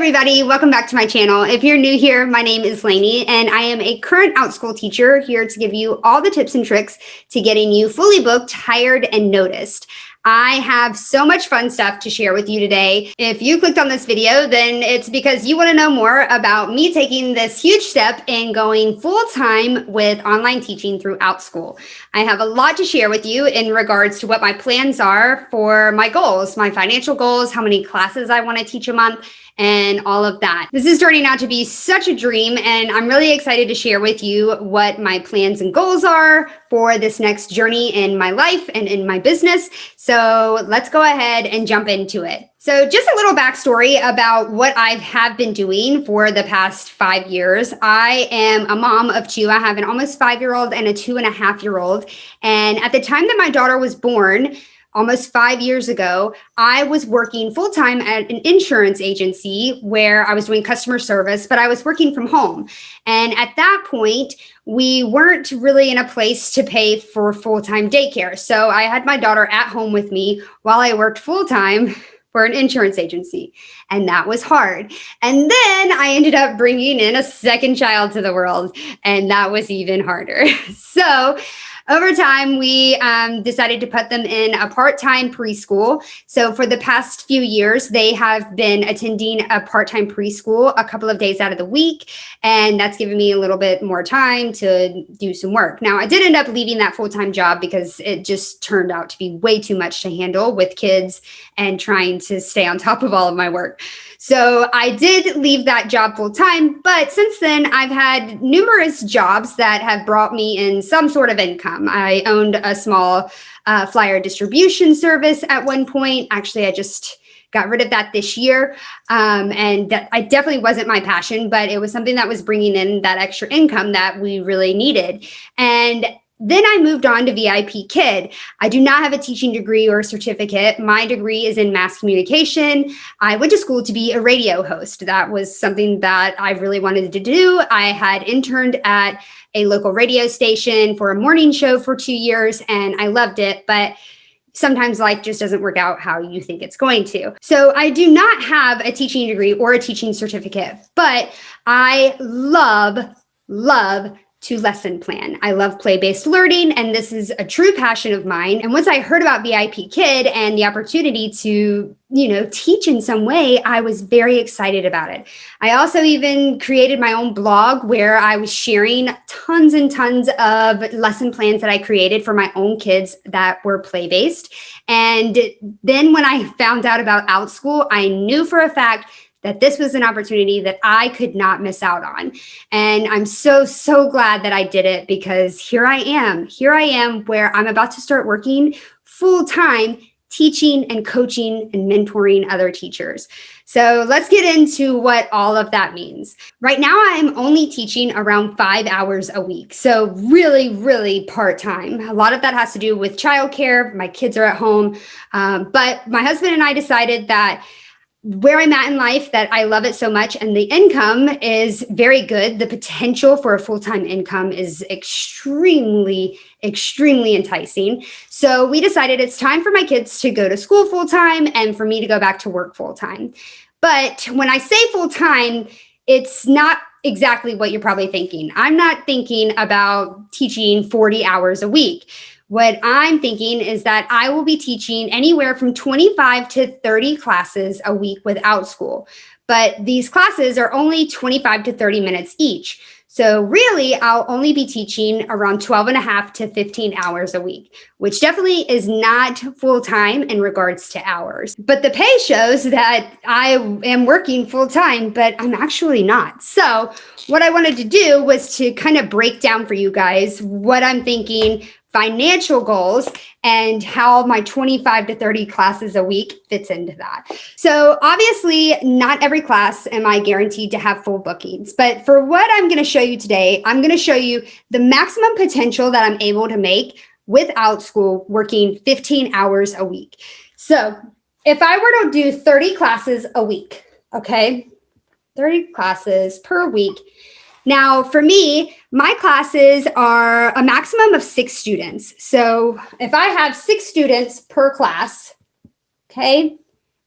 everybody, welcome back to my channel. If you're new here, my name is Lainey and I am a current Outschool teacher here to give you all the tips and tricks to getting you fully booked, hired, and noticed. I have so much fun stuff to share with you today. If you clicked on this video, then it's because you want to know more about me taking this huge step in going full-time with online teaching through Outschool. I have a lot to share with you in regards to what my plans are for my goals, my financial goals, how many classes I want to teach a month, and all of that. This is turning out to be such a dream, and I'm really excited to share with you what my plans and goals are for this next journey in my life and in my business. So let's go ahead and jump into it. So just a little backstory about what I have been doing for the past 5 years. I am a mom of two. I have an almost 5-year-old and a 2.5-year-old. And at the time that my daughter was born, almost 5 years ago, I was working full-time at an insurance agency where I was doing customer service, but I was working from home. And at that point, we weren't really in a place to pay for full-time daycare. So I had my daughter at home with me while I worked full-time for an insurance agency. And that was hard. And then I ended up bringing in a second child to the world, and that was even harder. So over time, we decided to put them in a part-time preschool. So for the past few years, they have been attending a part-time preschool a couple of days out of the week. And that's given me a little bit more time to do some work. Now, I did end up leaving that full-time job because it just turned out to be way too much to handle with kids and trying to stay on top of all of my work. So I did leave that job full time, but since then I've had numerous jobs that have brought me in some sort of income. I owned a small flyer distribution service at one point. Actually, I just got rid of that this year. And that I definitely wasn't my passion, but it was something that was bringing in that extra income that we really needed. And then I moved on to VIP Kid. I do not have a teaching degree or certificate. My degree is in mass communication. I went to school to be a radio host. That was something that I really wanted to do. I had interned at a local radio station for a morning show for 2 years, and I loved it. But sometimes life just doesn't work out how you think it's going to. So I do not have a teaching degree or a teaching certificate, but I love to lesson plan. I love play-based learning, and this is a true passion of mine. And once I heard about VIP Kid and the opportunity to, teach in some way, I was very excited about it. I also even created my own blog where I was sharing tons and tons of lesson plans that I created for my own kids that were play-based. And then when I found out about Outschool, I knew for a fact that this was an opportunity that I could not miss out on. And I'm so glad that I did it, because here I am where I'm about to start working full-time teaching and coaching and mentoring other teachers. So let's get into what all of that means. Right now, I'm only teaching around 5 hours a week. So really part-time. A lot of that has to do with childcare. My kids are at home. But my husband and I decided that where I'm at in life, that I love it so much, and the income is very good. The potential for a full-time income is extremely enticing. So we decided it's time for my kids to go to school full-time and for me to go back to work full-time. But when I say full-time, it's not exactly what you're probably thinking. I'm not thinking about teaching 40 hours a week. What I'm thinking is that I will be teaching anywhere from 25 to 30 classes a week with Outschool. But these classes are only 25 to 30 minutes each. So really, I'll only be teaching around 12.5 to 15 hours a week, which definitely is not full-time in regards to hours. But the pay shows that I am working full-time, but I'm actually not. So what I wanted to do was to kind of break down for you guys what I'm thinking, financial goals, and how my 25 to 30 classes a week fits into that. So obviously, not every class am I guaranteed to have full bookings, but for what I'm going to show you today, I'm going to show you the maximum potential that I'm able to make with Outschool working 15 hours a week. So if I were to do 30 classes a week, okay, 30 classes per week. Now, for me, my classes are a maximum of 6 students. So if I have 6 students per class, okay,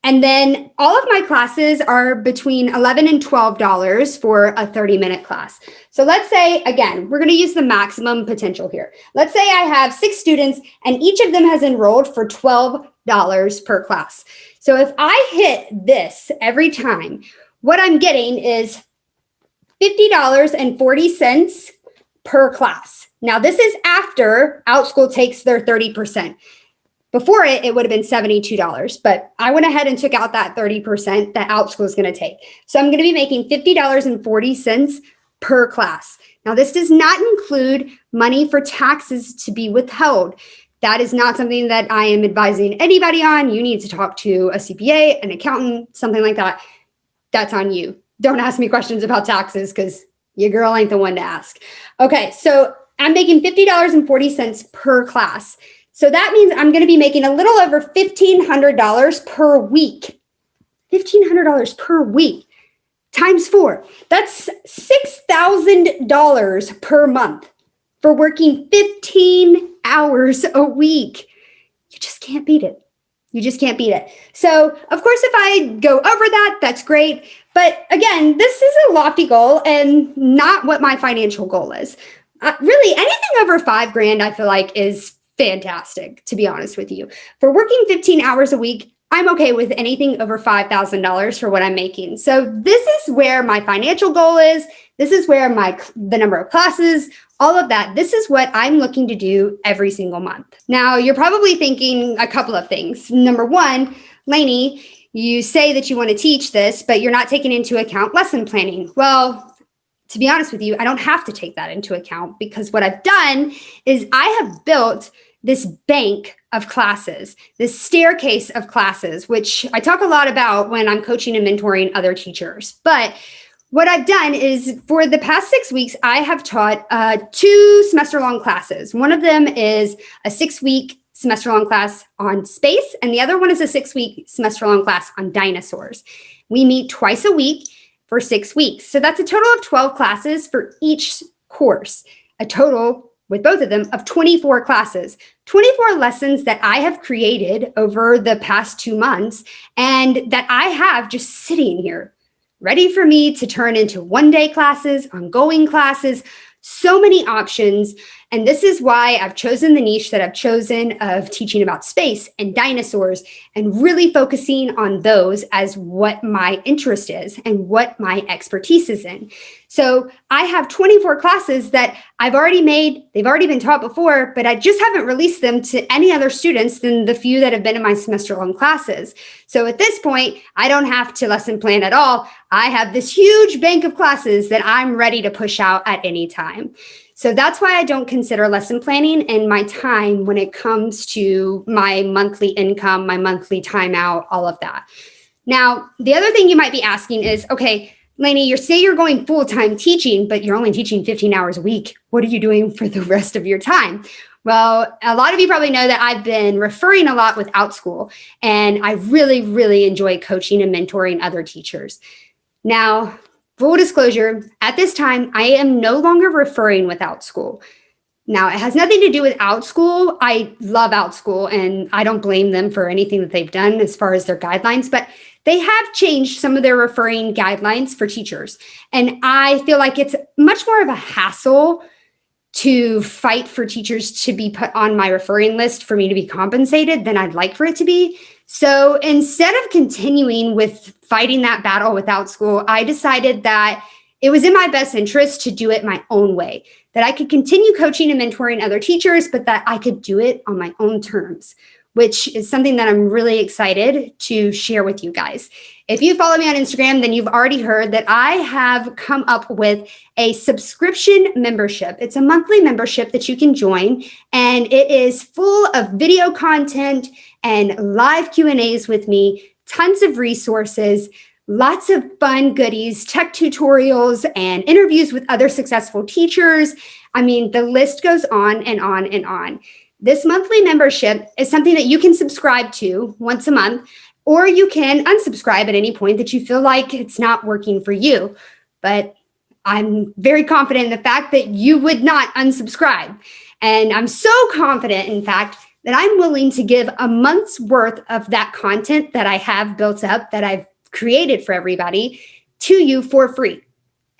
And then all of my classes are between $11 and $12 for a 30-minute class. So let's say, again, we're going to use the maximum potential here. Let's say I have 6 students and each of them has enrolled for $12 per class. So if I hit this every time, what I'm getting is $50.40 per class. Now, this is after Outschool takes their 30%. Before it would have been $72, but I went ahead and took out that 30% that Outschool is going to take. So I'm going to be making $50.40 per class. Now, this does not include money for taxes to be withheld. That is not something that I am advising anybody on. You need to talk to a CPA, an accountant, something like that. That's on you. Don't ask me questions about taxes because your girl ain't the one to ask. Okay, so I'm making $50.40 per class. So that means I'm going to be making a little over $1,500 per week. $1,500 per week times 4. That's $6,000 per month for working 15 hours a week. You just can't beat it. You just can't beat it. So, of course, if I go over that, that's great. But again, this is a lofty goal and not what my financial goal is. Really, anything over $5,000, I feel like, is fantastic, to be honest with you. For working 15 hours a week, I'm okay with anything over $5,000 for what I'm making. So this is where my financial goal is. This is where the number of classes, all of that. This is what I'm looking to do every single month. Now, you're probably thinking a couple of things. Number one, Lainey, you say that you want to teach this, but you're not taking into account lesson planning. Well, to be honest with you, I don't have to take that into account because what I've done is I have built this bank of classes, this staircase of classes, which I talk a lot about when I'm coaching and mentoring other teachers. But what I've done is for the past 6 weeks, I have taught 2 semester-long classes. One of them is a 6-week semester-long class on space, and the other one is a 6-week semester-long class on dinosaurs. We meet twice a week for 6 weeks. So that's a total of 12 classes for each course, a total with both of them of 24 classes, 24 lessons that I have created over the past 2 months and that I have just sitting here ready for me to turn into one-day classes, ongoing classes, so many options. And this is why I've chosen the niche that I've chosen of teaching about space and dinosaurs and really focusing on those as what my interest is and what my expertise is in. So I have 24 classes that I've already made. They've already been taught before, but I just haven't released them to any other students than the few that have been in my semester-long classes. So at this point, I don't have to lesson plan at all. I have this huge bank of classes that I'm ready to push out at any time. So that's why I don't consider lesson planning and my time when it comes to my monthly income, my monthly timeout, all of that. Now, the other thing you might be asking is, okay, Lainey, you say you're going full-time teaching, but you're only teaching 15 hours a week. What are you doing for the rest of your time? Well, a lot of you probably know that I've been referring a lot with Outschool, and I really, really enjoy coaching and mentoring other teachers. Now, full disclosure, at this time, I am no longer referring with Outschool. Now, it has nothing to do with Outschool. I love Outschool, and I don't blame them for anything that they've done as far as their guidelines, but they have changed some of their referring guidelines for teachers. And I feel like it's much more of a hassle to fight for teachers to be put on my referring list for me to be compensated than I'd like for it to be. So instead of continuing with fighting that battle with Outschool, I decided that it was in my best interest to do it my own way, that I could continue coaching and mentoring other teachers, but that I could do it on my own terms, which is something that I'm really excited to share with you guys. If you follow me on Instagram, then you've already heard that I have come up with a subscription membership. It's a monthly membership that you can join, and it is full of video content and live Q&As with me, tons of resources, lots of fun goodies, tech tutorials, and interviews with other successful teachers. I mean, the list goes on and on and on. This monthly membership is something that you can subscribe to once a month, or you can unsubscribe at any point that you feel like it's not working for you. But I'm very confident in the fact that you would not unsubscribe. And I'm so confident, in fact, that I'm willing to give a month's worth of that content that I have built up, that I've created for everybody, to you for free.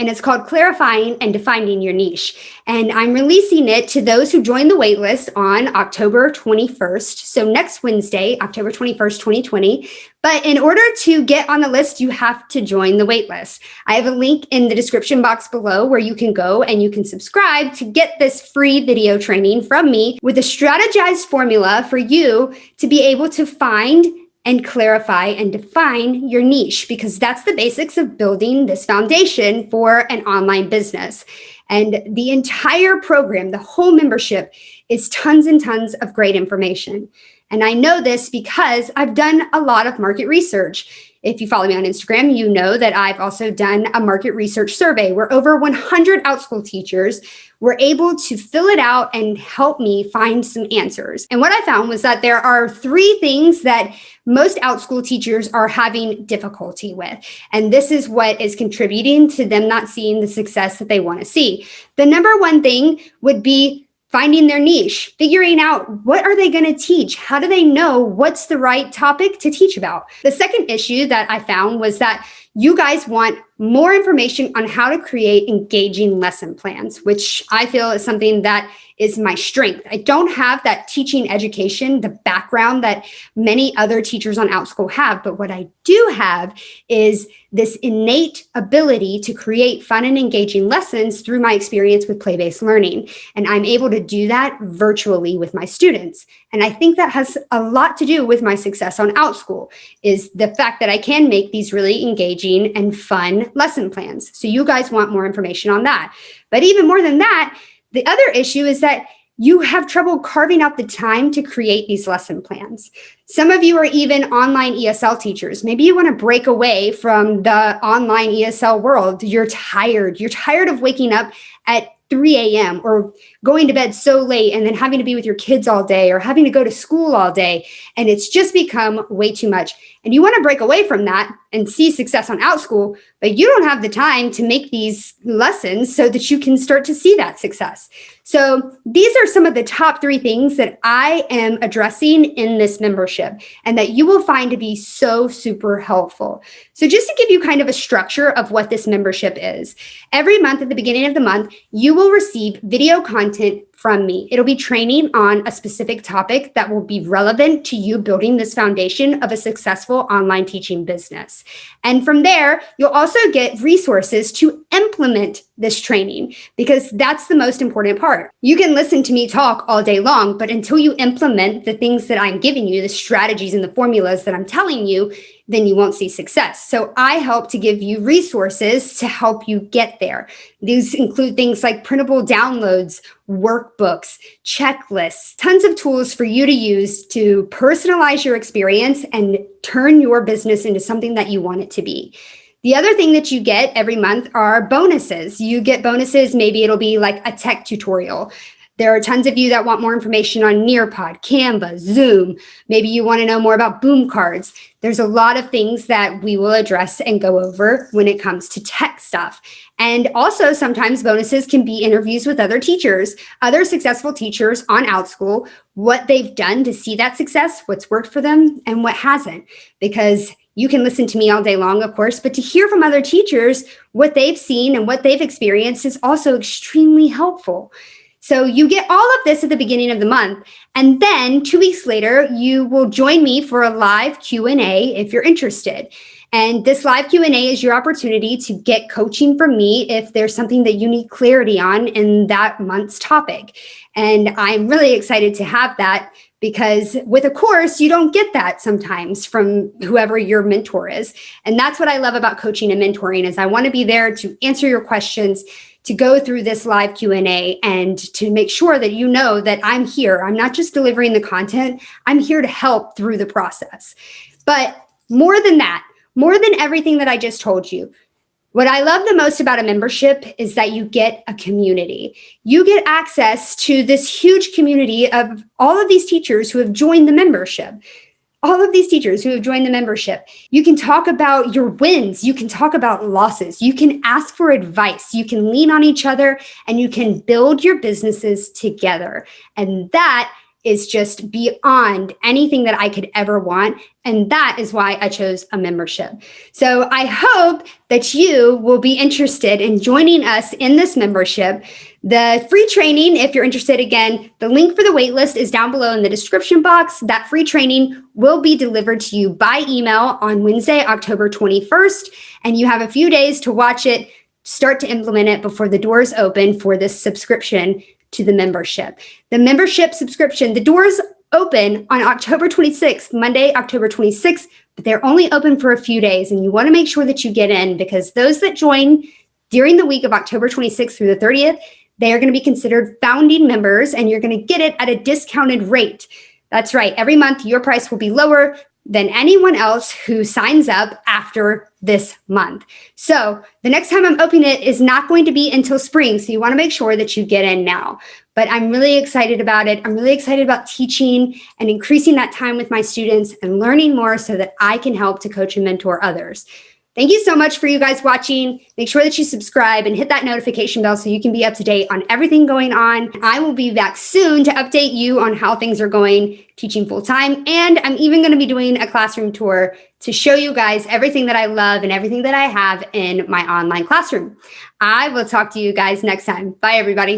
And it's called Clarifying and Defining Your Niche. And I'm releasing it to those who join the waitlist on October 21st. So next Wednesday, October 21st, 2020. But in order to get on the list, you have to join the waitlist. I have a link in the description box below where you can go and you can subscribe to get this free video training from me with a strategized formula for you to be able to find and clarify and define your niche, because that's the basics of building this foundation for an online business. And the entire program, the whole membership, is tons and tons of great information. And I know this because I've done a lot of market research. If you follow me on Instagram, you know that I've also done a market research survey where over 100 Outschool teachers were able to fill it out and help me find some answers. And what I found was that there are 3 things that most Outschool teachers are having difficulty with. And this is what is contributing to them not seeing the success that they want to see. The number one thing would be finding their niche, figuring out what are they going to teach? How do they know what's the right topic to teach about? The second issue that I found was that you guys want more information on how to create engaging lesson plans, which I feel is something that is my strength. I don't have that teaching education, the background that many other teachers on Outschool have, but what I do have is this innate ability to create fun and engaging lessons through my experience with play-based learning. And I'm able to do that virtually with my students. And I think that has a lot to do with my success on Outschool, is the fact that I can make these really engaging and fun lesson plans. So you guys want more information on that. But even more than that, the other issue is that you have trouble carving out the time to create these lesson plans. Some of you are even online ESL teachers. Maybe you want to break away from the online ESL world. You're tired. You're tired of waking up at 3 a.m. or going to bed so late and then having to be with your kids all day or having to go to school all day. And it's just become way too much. And you want to break away from that and see success on Outschool, but you don't have the time to make these lessons so that you can start to see that success. So these are some of the top 3 things that I am addressing in this membership and that you will find to be so super helpful. So just to give you kind of a structure of what this membership is, every month at the beginning of the month, you will receive video content from me. It'll be training on a specific topic that will be relevant to you building this foundation of a successful online teaching business. And from there, you'll also get resources to implement this training, because that's the most important part. You can listen to me talk all day long, but until you implement the things that I'm giving you, the strategies and the formulas that I'm telling you, then you won't see success. So I help to give you resources to help you get there. These include things like printable downloads, workbooks, checklists, tons of tools for you to use to personalize your experience and turn your business into something that you want it to be. The other thing that you get every month are bonuses. You get bonuses, maybe it'll be like a tech tutorial. There are tons of you that want more information on Nearpod, Canva, Zoom. Maybe you want to know more about boom cards. There's a lot of things that we will address and go over when it comes to tech stuff. And also sometimes bonuses can be interviews with other teachers, other successful teachers on Outschool, what they've done to see that success, what's worked for them and what hasn't. Because you can listen to me all day long, of course, but to hear from other teachers what they've seen and what they've experienced is also extremely helpful. So you get all of this at the beginning of the month, and then 2 weeks later, you will join me for a live Q&A if you're interested. And this live Q&A is your opportunity to get coaching from me if there's something that you need clarity on in that month's topic. And I'm really excited to have that, because with a course, you don't get that sometimes from whoever your mentor is. And that's what I love about coaching and mentoring, is I want to be there to answer your questions, to go through this live Q&A, and to make sure that you know that I'm here. I'm not just delivering the content. I'm here to help through the process. But more than that, more than everything that I just told you, what I love the most about a membership is that you get a community. You get access to this huge community of all of these teachers who have joined the membership. All of these teachers who have joined the membership. You can talk about your wins. You can talk about losses. You can ask for advice. You can lean on each other, and you can build your businesses together. And that is just beyond anything that I could ever want. And that is why I chose a membership. So I hope that you will be interested in joining us in this membership. The free training, if you're interested, again, the link for the waitlist is down below in the description box. That free training will be delivered to you by email on Wednesday, October 21st. And you have a few days to watch it, start to implement it before the doors open for this subscription to the membership. The membership subscription, the doors open on October 26th, Monday, October 26th, but they're only open for a few days. And you want to make sure that you get in, because those that join during the week of October 26th through the 30th, they are going to be considered founding members, and you're going to get it at a discounted rate. That's right. Every month, your price will be lower than anyone else who signs up after this month. So the next time I'm opening it is not going to be until spring. So you want to make sure that you get in now. But I'm really excited about it. I'm really excited about teaching and increasing that time with my students and learning more so that I can help to coach and mentor others. Thank you so much for you guys watching. Make sure that you subscribe and hit that notification bell so you can be up to date on everything going on. I will be back soon to update you on how things are going teaching full time. And I'm even going to be doing a classroom tour to show you guys everything that I love and everything that I have in my online classroom. I will talk to you guys next time. Bye, everybody.